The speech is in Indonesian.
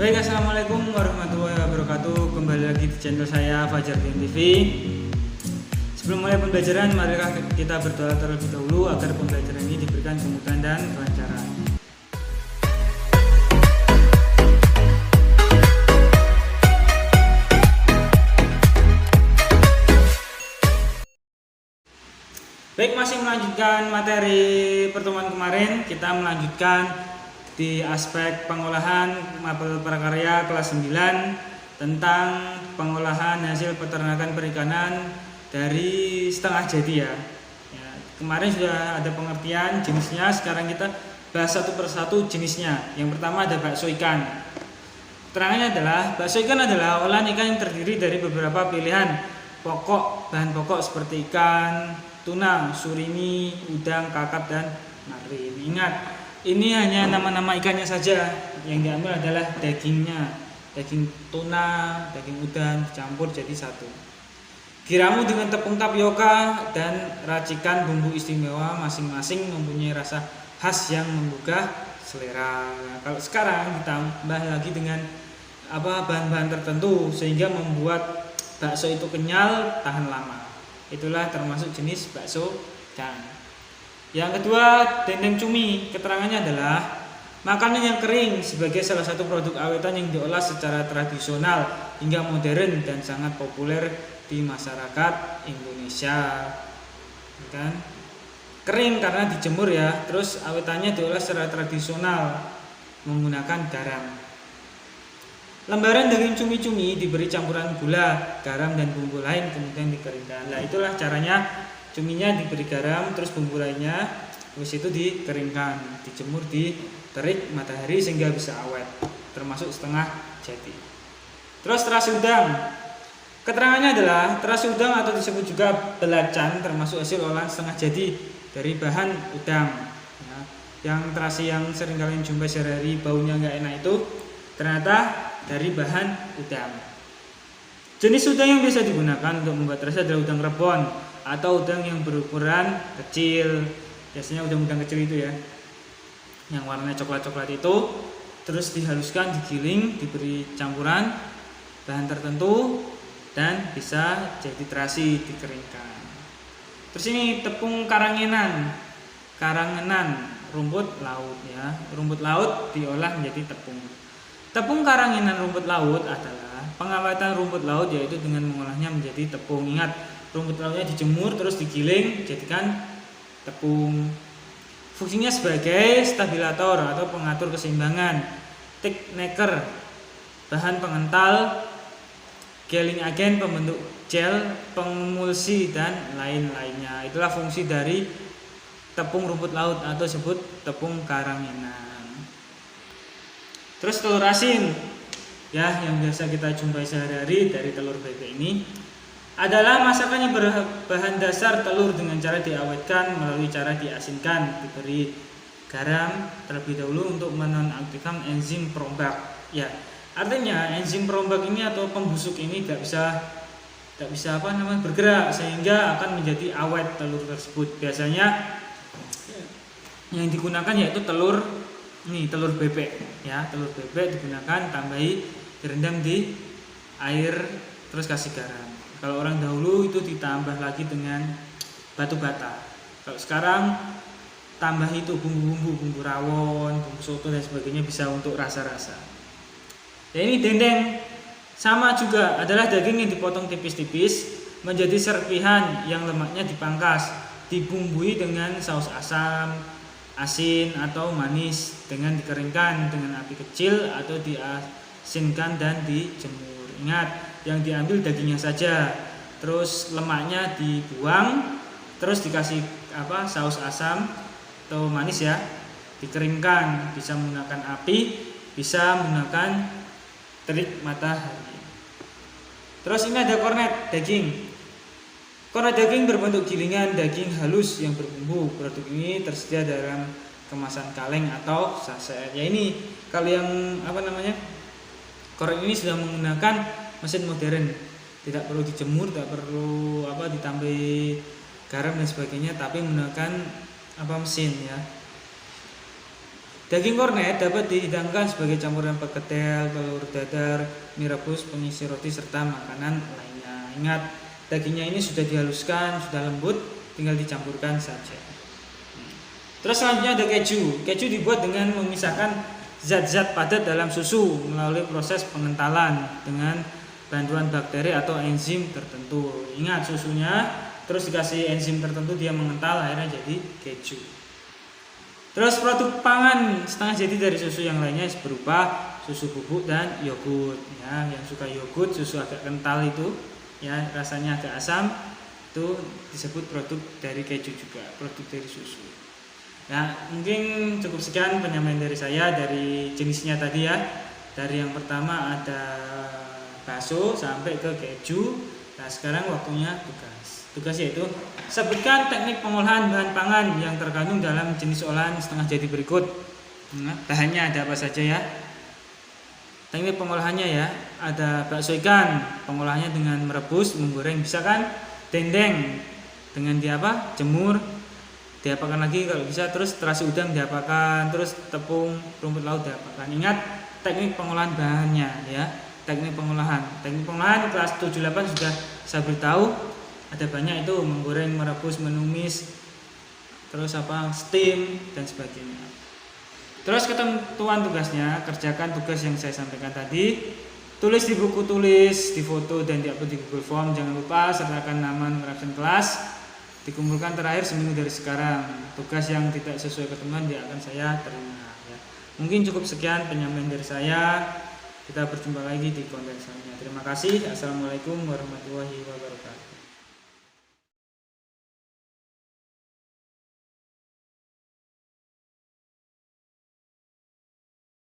Baik, assalamualaikum warahmatullahi wabarakatuh. Kembali lagi di channel saya Fajar Game TV. Sebelum mulai pembelajaran, marilah kita berdoa terlebih dahulu agar pembelajaran ini diberikan kemudahan dan kelancaran. Baik, masih melanjutkan materi pertemuan kemarin. Kita melanjutkan di aspek pengolahan mapel prakarya kelas 9 tentang pengolahan hasil peternakan perikanan dari setengah jadi ya. Kemarin sudah ada pengertian jenisnya, sekarang kita bahas satu persatu jenisnya. Yang pertama ada bakso ikan. Keterangannya adalah bakso ikan adalah olahan ikan yang terdiri dari beberapa pilihan bahan pokok seperti ikan, tuna, surimi, udang, kakap, dan marin. Ingat, ini hanya nama-nama ikannya saja, yang diambil adalah dagingnya. Daging tuna, daging udang dicampur jadi satu. Diramu dengan tepung tapioka dan racikan bumbu istimewa, masing-masing mempunyai rasa khas yang menggugah selera. Kalau sekarang ditambah lagi dengan bahan-bahan tertentu sehingga membuat bakso itu kenyal, tahan lama. Itulah termasuk jenis bakso ikan. Yang kedua, dendeng cumi. Keterangannya adalah makanan yang kering sebagai salah satu produk awetan yang diolah secara tradisional hingga modern dan sangat populer di masyarakat Indonesia. Kan? Kering karena dijemur ya, terus awetannya diolah secara tradisional menggunakan garam. Lembaran daging cumi-cumi diberi campuran gula, garam, dan bumbu lain kemudian dikeringkan. Nah, itulah caranya. Cuminya diberi garam, terus bumbu lainnya, terus itu dikeringkan, dijemur di terik matahari sehingga bisa awet, termasuk setengah jadi. Terus terasi udang. Keterangannya adalah terasi udang atau disebut juga belacan termasuk hasil olahan setengah jadi dari bahan udang. Ya, yang terasi yang sering kalian jumpai sehari-hari baunya nggak enak itu ternyata dari bahan udang. Jenis udang yang biasa digunakan untuk membuat terasi adalah udang rebon atau udang yang berukuran kecil. Biasanya udang-udang kecil itu ya, yang warnanya coklat-coklat itu, terus dihaluskan, digiling, diberi campuran bahan tertentu dan bisa jadi terasi, dikeringkan. Terus ini tepung karangenan, rumput laut ya. Rumput laut diolah menjadi tepung. Tepung karangenan rumput laut adalah pengawetan rumput laut, yaitu dengan mengolahnya menjadi tepung. Ingat, rumput lautnya dijemur terus digiling jadikan tepung. Fungsinya sebagai stabilator atau pengatur keseimbangan, thicknecker, bahan pengental, gelling agent, pembentuk gel, pengemulsi, dan lain-lainnya. Itulah fungsi dari tepung rumput laut atau disebut tepung karangenan. Terus telur asin ya, yang biasa kita jumpai sehari-hari dari telur bebek ini adalah masakan yang berbahan dasar telur dengan cara diawetkan melalui cara diasinkan, diberi garam terlebih dahulu untuk menonaktifkan enzim perombak. Ya, artinya enzim perombak ini atau pembusuk ini tidak bisa bergerak sehingga akan menjadi awet telur tersebut. Biasanya yang digunakan yaitu telur bebek ya. Telur bebek digunakan, tambahi, direndam di air, terus kasih garam. Kalau orang dahulu itu ditambah lagi dengan batu bata. Kalau sekarang tambah itu bumbu rawon, bumbu soto dan sebagainya, bisa untuk rasa-rasa. Ya, ini dendeng sama juga, adalah daging yang dipotong tipis-tipis menjadi serpihan yang lemaknya dipangkas, dibumbui dengan saus asam, asin atau manis dengan dikeringkan dengan api kecil atau diasinkan dan dijemur. Ingat, yang diambil dagingnya saja, terus lemaknya dibuang, terus dikasih saus asam atau manis ya, dikeringkan, bisa menggunakan api, bisa menggunakan terik matahari. Terus ini ada kornet daging. Kornet daging berbentuk gilingan daging halus yang berbumbu. Produk ini tersedia dalam kemasan kaleng atau saset. Ya, ini kalau yang kornet ini sudah menggunakan mesin modern, tidak perlu dijemur, tidak perlu ditambahi garam dan sebagainya, tapi menggunakan mesin ya. Daging kornet dapat dihidangkan sebagai campuran perkedel, telur dadar, mie rebus, pengisi roti serta makanan lainnya. Ingat, dagingnya ini sudah dihaluskan, sudah lembut, tinggal dicampurkan saja. Terus selanjutnya ada keju. Keju dibuat dengan memisahkan zat-zat padat dalam susu melalui proses pengentalan dengan bantuan bakteri atau enzim tertentu. Ingat, susunya terus dikasih enzim tertentu, dia mengental, akhirnya jadi keju. Terus produk pangan setengah jadi dari susu yang lainnya berupa susu bubuk dan yogurt. Ya, yang suka yogurt, susu agak kental itu, ya rasanya agak asam, itu disebut produk dari keju juga, produk dari susu. Ya, mungkin cukup sekian penyampaian dari saya dari jenisnya tadi ya. Dari yang pertama ada bakso sampai ke keju. Nah, sekarang waktunya tugas. Tugas yaitu sebutkan teknik pengolahan bahan pangan yang terkandung dalam jenis olahan setengah jadi berikut. Nah, bahannya ada apa saja ya? Teknik pengolahannya ya, ada bakso ikan, pengolahannya dengan merebus, menggoreng, bisa kan? Dendeng dengan jemur, diapakan lagi kalau bisa, terus terasi udang diapakan, terus tepung rumput laut diapakan. Ingat teknik pengolahan bahannya ya. Teknik pengolahan kelas 78 sudah saya beritahu, ada banyak itu, menggoreng, merebus, menumis, terus steam dan sebagainya. Terus ketentuan tugasnya, kerjakan tugas yang saya sampaikan tadi, tulis di buku tulis, di foto dan diupload di Google Form. Jangan lupa sertakan nama nomor absen kelas, dikumpulkan terakhir seminggu dari sekarang. Tugas yang tidak sesuai ketentuan dia akan saya terima ya. Mungkin cukup sekian penyampaian dari saya. Kita berjumpa lagi di konten selanjutnya. Terima kasih. Assalamualaikum warahmatullahi wabarakatuh.